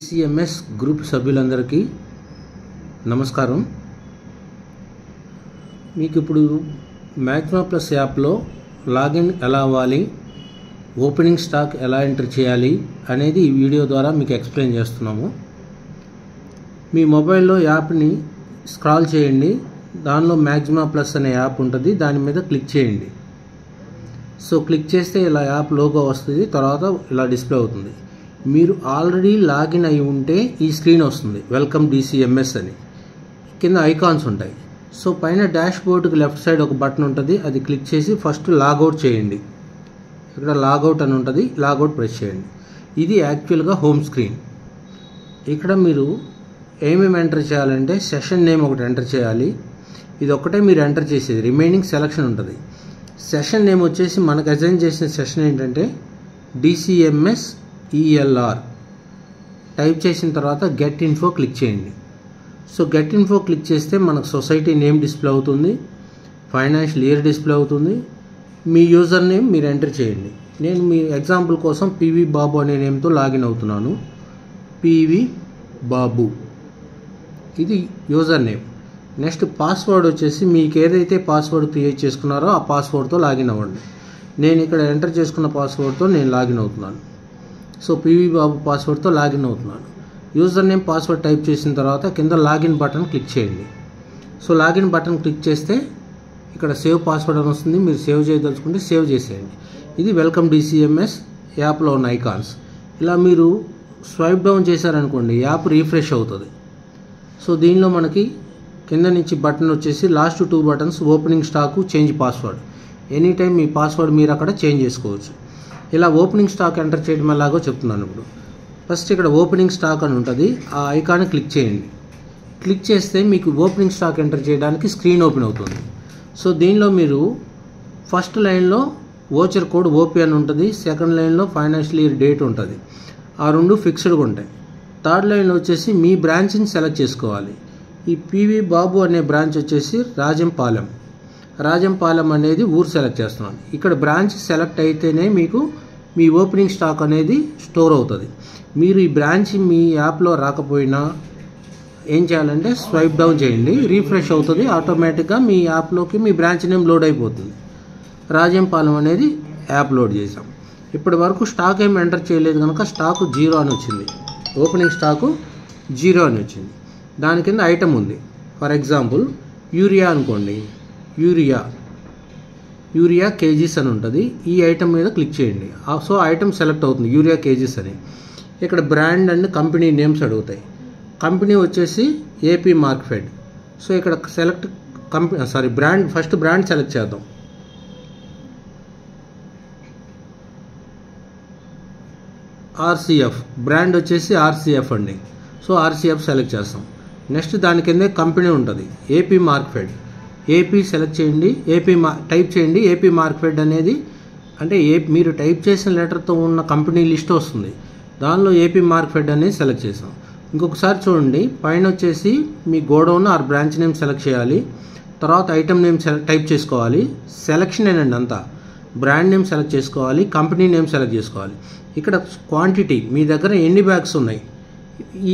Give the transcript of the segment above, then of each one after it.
DCMS group సభ్యులందరికీ నమస్కారం. మీకు ఇప్పుడు మ్యాగ్మా ప్లస్ యాప్లో లాగిన్ ఎలా అవ్వాలి, ఓపెనింగ్ స్టాక్ ఎలా ఎంటర్ చేయాలి అనేది ఈ వీడియో ద్వారా మీకు ఎక్స్ప్లెయిన్ చేస్తున్నాము. మీ మొబైల్లో యాప్ని స్క్రాల్ చేయండి, దానిలో మ్యాగ్మా ప్లస్ అనే యాప్ ఉంటుంది, దాని మీద క్లిక్ చేయండి. సో క్లిక్ చేస్తే ఇలా యాప్ లోగో వస్తుంది, తర్వాత ఇలా డిస్ప్లే అవుతుంది. మీరు ఆల్రెడీ లాగిన్ అయి ఉంటే ఈ స్క్రీన్ వస్తుంది, వెల్కమ్ DCMS అని. కింద ఐకాన్స్ ఉంటాయి. సో పైన డాష్ బోర్డుకి లెఫ్ట్ సైడ్ ఒక బటన్ ఉంటుంది, అది క్లిక్ చేసి ఫస్ట్ లాగౌట్ చేయండి. ఇక్కడ లాగౌట్ అని ఉంటుంది, లాగౌట్ ప్రెస్ చేయండి. ఇది యాక్చువల్గా హోమ్ స్క్రీన్. ఇక్కడ మీరు ఏమేమి ఎంటర్ చేయాలంటే సెషన్ నేమ్ ఒకటి ఎంటర్ చేయాలి. ఇది ఒక్కటే మీరు ఎంటర్ చేసేది, రిమైనింగ్ సెలక్షన్ ఉంటుంది. సెషన్ నేమ్ వచ్చేసి మనకు అసైన్ చేసిన సెషన్ ఏంటంటే DCMS ELR. టైప్ చేసిన తర్వాత గెట్ ఇన్ఫో క్లిక్ చేయండి. సో గెట్ ఇన్ఫో క్లిక్ చేస్తే మనకు సొసైటీ నేమ్ డిస్ప్లే అవుతుంది, ఫైనాన్షియల్ ఇయర్ డిస్ప్లే అవుతుంది, మీ యూజర్ నేమ్ మీరు ఎంటర్ చేయండి. నేను మీ ఎగ్జాంపుల్ కోసం PV బాబు అనే నేమ్తో లాగిన్ అవుతున్నాను. PV బాబు, ఇది యూజర్ నేమ్. నెక్స్ట్ పాస్వర్డ్ వచ్చేసి మీకు ఏదైతే పాస్వర్డ్ క్రియేట్ చేసుకున్నారో ఆ పాస్వర్డ్తో లాగిన్ అవ్వండి. నేను ఇక్కడ ఎంటర్ చేసుకున్న పాస్వర్డ్తో నేను లాగిన్ అవుతున్నాను. సో PV బాబు పాస్వర్డ్తో లాగిన్ అవుతున్నాను. యూజర్ నేమ్ పాస్వర్డ్ టైప్ చేసిన తర్వాత కింద లాగిన్ బటన్ క్లిక్ చేయండి. సో లాగిన్ బటన్ క్లిక్ చేస్తే ఇక్కడ సేవ్ పాస్వర్డ్ అని వస్తుంది, మీరు సేవ్ చేయదలుచుకుంటే సేవ్ చేసేయండి. ఇది వెల్కమ్ DCMS యాప్లో ఉన్న ఐకాన్స్. ఇలా మీరు స్వైప్ డౌన్ చేశారనుకోండి, యాప్ రీఫ్రెష్ అవుతుంది. సో దీనిలో మనకి కింద నుంచి బటన్ వచ్చేసి last 2 buttons, opening stock, change password. Any time మీ పాస్వర్డ్ మీరు అక్కడ చేంజ్ చేసుకోవచ్చు. ఇలా ఓపెనింగ్ స్టాక్ ఎంటర్ చేయడం ఎలాగో చెప్తున్నాను ఇప్పుడు. ఫస్ట్ ఇక్కడ ఓపెనింగ్ స్టాక్ అని ఉంటుంది, ఆ ఐకాన్ క్లిక్ చేయండి. క్లిక్ చేస్తే మీకు ఓపెనింగ్ స్టాక్ ఎంటర్ చేయడానికి స్క్రీన్ ఓపెన్ అవుతుంది. సో దీనిలో మీరు ఫస్ట్ లైన్లో వోచర్ కోడ్ OP అని ఉంటుంది, సెకండ్ లైన్లో ఫైనాన్షియల్ ఇయర్ డేట్ ఉంటుంది. ఆ రెండు ఫిక్స్డ్గా ఉంటాయి. థర్డ్ లైన్లో వచ్చేసి మీ బ్రాంచ్ని సెలెక్ట్ చేసుకోవాలి. ఈ PV బాబు అనే బ్రాంచ్ వచ్చేసి రాజంపాలెం అనేది ఊరు సెలెక్ట్ చేస్తున్నాను. ఇక్కడ బ్రాంచ్ సెలెక్ట్ అయితేనే మీకు మీ ఓపెనింగ్ స్టాక్ అనేది స్టోర్ అవుతుంది. మీరు ఈ బ్రాంచ్ మీ యాప్లో రాకపోయినా ఏం చేయాలంటే స్వైప్ డౌన్ చేయండి, రీఫ్రెష్ అవుతుంది ఆటోమేటిక్గా. మీ యాప్లోకి మీ బ్రాంచ్ నేమ్ లోడ్ అయిపోతుంది. రాజంపాలెం అనేది యాప్ లోడ్ చేసాం. ఇప్పటి వరకు స్టాక్ ఏమి ఎంటర్ చేయలేదు కనుక స్టాకు 0 అని వచ్చింది, ఓపెనింగ్ స్టాకు 0 అని వచ్చింది. దాని కింద ఐటమ్ ఉంది. ఫర్ ఎగ్జాంపుల్ యూరియా అనుకోండి, యూరియా కేజీస్ అని ఉంటుంది. ఈ ఐటమ్ మీద క్లిక్ చేయండి. సో ఐటమ్ సెలెక్ట్ అవుతుంది, యూరియా కేజీస్ అని. ఇక్కడ బ్రాండ్ అండ్ కంపెనీ నేమ్స్ అడుగుతాయి. కంపెనీ వచ్చేసి AP మార్క్ఫెడ్. సో ఇక్కడ select brand, first brand select చేద్దాం. RCF బ్రాండ్ వచ్చేసి RCF అండి. సో RCF సెలెక్ట్ చేస్తాం. నెక్స్ట్ దాని కిందే కంపెనీ ఉంటుంది, AP మార్క్ఫెడ్. AP సెలెక్ట్ చేయండి, టైప్ చేయండి. AP మార్క్ఫెడ్ అనేది అంటే మీరు టైప్ చేసిన లెటర్తో ఉన్న కంపెనీ లిస్ట్ వస్తుంది, దానిలో AP మార్క్ఫెడ్ అనేది సెలెక్ట్ చేసాం. ఇంకొకసారి చూడండి, పైన వచ్చేసి మీ godown or branch name select చేయాలి, తర్వాత ఐటమ్ నేమ్ టైప్ చేసుకోవాలి. సెలెక్షన్ ఏనండి అంతా. బ్రాండ్ నేమ్ సెలెక్ట్ చేసుకోవాలి, కంపెనీ నేమ్ సెలెక్ట్ చేసుకోవాలి. ఇక్కడ క్వాంటిటీ, మీ దగ్గర ఎన్ని బ్యాగ్స్ ఉన్నాయి,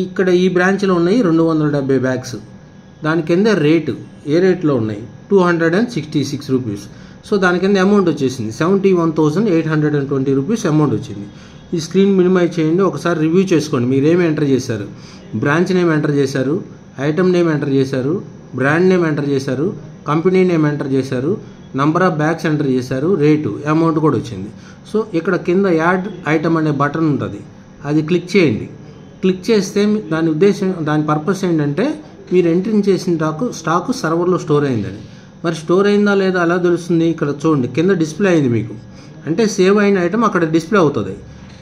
ఇక్కడ ఈ బ్రాంచ్లో ఉన్నాయి 270 బ్యాగ్స్. దాని కింద రేటు, ఏ రేట్లో ఉన్నాయి 266 రూపీస్. సో దాని కింద అమౌంట్ వచ్చేసింది 71,820 రూపీస్ అమౌంట్ వచ్చింది. ఈ స్క్రీన్ మినిమైజ్ చేయండి, ఒకసారి రివ్యూ చేసుకోండి. మీరేమి ఎంటర్ చేశారు, బ్రాంచ్ నేమ్ ఎంటర్ చేశారు, ఐటమ్ నేమ్ ఎంటర్ చేశారు, బ్రాండ్ నేమ్ ఎంటర్ చేశారు, కంపెనీ నేమ్ ఎంటర్ చేశారు, నంబర్ ఆఫ్ బ్యాగ్స్ ఎంటర్ చేశారు, రేటు, అమౌంట్ కూడా వచ్చింది. సో ఇక్కడ కింద యాడ్ ఐటమ్ అనే బటన్ ఉంటుంది, అది క్లిక్ చేయండి. క్లిక్ చేస్తే దాని పర్పస్ ఏంటంటే మీరు ఎంట్రీ చేసిన స్టాకు సర్వర్లో స్టోర్ అయిందని. మరి స్టోర్ అయిందా లేదా అలా తెలుస్తుంది, ఇక్కడ చూడండి కింద డిస్ప్లే అయింది మీకు. అంటే సేవ్ అయిన ఐటమ్ అక్కడ డిస్ప్లే అవుతుంది.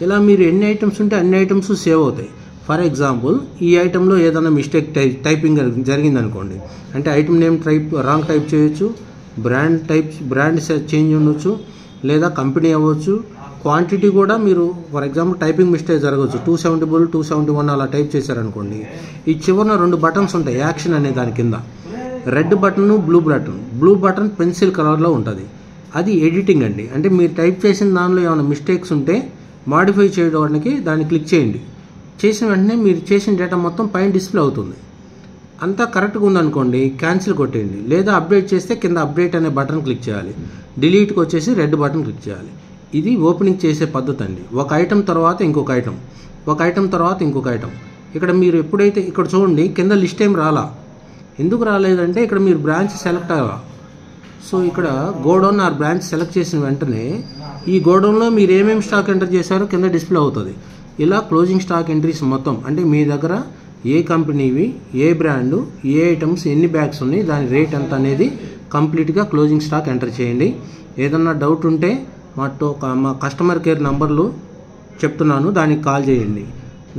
ఇలా మీరు ఎన్ని ఐటమ్స్ ఉంటే అన్ని ఐటమ్స్ సేవ్ అవుతాయి. ఫర్ ఎగ్జాంపుల్ ఈ ఐటెంలో ఏదైనా మిస్టేక్ టైపింగ్ జరిగిందనుకోండి, అంటే ఐటమ్ నేమ్ రాంగ్ టైప్ చేయొచ్చు, బ్రాండ్ చేంజ్ ఉండొచ్చు, లేదా కంపెనీ అవ్వచ్చు, క్వాంటిటీ కూడా మీరు ఫర్ ఎగ్జాంపుల్ టైపింగ్ మిస్టేక్ జరగవచ్చు. 270, 271 అలా టైప్ చేశారనుకోండి. ఈ చివరిన 2 బటన్స్ ఉంటాయి, యాక్షన్ అనే దాని కింద. Red button, blue button pencil కలర్లో ఉంటుంది. అది ఎడిటింగ్ అండి. అంటే మీరు టైప్ చేసిన దానిలో ఏమైనా మిస్టేక్స్ ఉంటే మాడిఫై చేయడానికి దాన్ని క్లిక్ చేయండి. చేసిన వెంటనే మీరు చేసిన డేటా మొత్తం పైన డిస్ప్లే అవుతుంది. అంతా కరెక్ట్గా ఉందనుకోండి, క్యాన్సిల్ కొట్టేయండి. లేదా అప్డేట్ చేస్తే కింద అప్డేట్ అనే బటన్ క్లిక్ చేయాలి. డిలీట్కి వచ్చేసి రెడ్ బటన్ క్లిక్ చేయాలి. ఇది ఓపెనింగ్ చేసే పద్ధతి అండి. ఒక ఐటమ్ తర్వాత ఇంకొక ఐటమ్, ఒక ఐటమ్ తర్వాత ఇంకొక ఐటమ్. ఇక్కడ మీరు ఎప్పుడైతే ఇక్కడ చూడండి కింద లిస్ట్ ఏం రాలా. ఎందుకు రాలేదంటే ఇక్కడ మీరు బ్రాంచ్ సెలెక్ట్ అవ్వాలి. సో ఇక్కడ గోడౌన్ ఆర్ బ్రాంచ్ సెలెక్ట్ చేసిన వెంటనే ఈ గోడౌన్లో మీరు ఏమేమి స్టాక్ ఎంటర్ చేశారో కింద డిస్ప్లే అవుతుంది. ఇలా క్లోజింగ్ స్టాక్ ఎంట్రీస్ మొత్తం, అంటే మీ దగ్గర ఏ కంపెనీవి, ఏ బ్రాండు, ఏ ఐటమ్స్, ఎన్ని బ్యాగ్స్ ఉన్నాయి, దాని రేట్ ఎంత అనేది కంప్లీట్గా క్లోజింగ్ స్టాక్ ఎంటర్ చేయండి. ఏదన్నా డౌట్ ఉంటే మా కస్టమర్ కేర్ నంబర్లు చెప్తున్నాను, దానికి కాల్ చేయండి.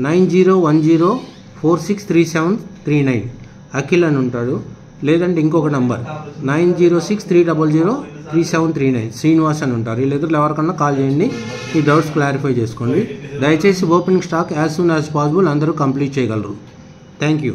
9010463739 అఖిల్ అని ఉంటాడు. లేదంటే ఇంకొక నంబర్ 9063003739 శ్రీనివాస్ అని ఉంటారు. వీళ్ళిద్దరు ఎవరికన్నా కాల్ చేయండి, ఈ డౌట్స్ క్లారిఫై చేసుకోండి. దయచేసి opening stock as soon as possible అందరూ కంప్లీట్ చేయగలరు. Thank you.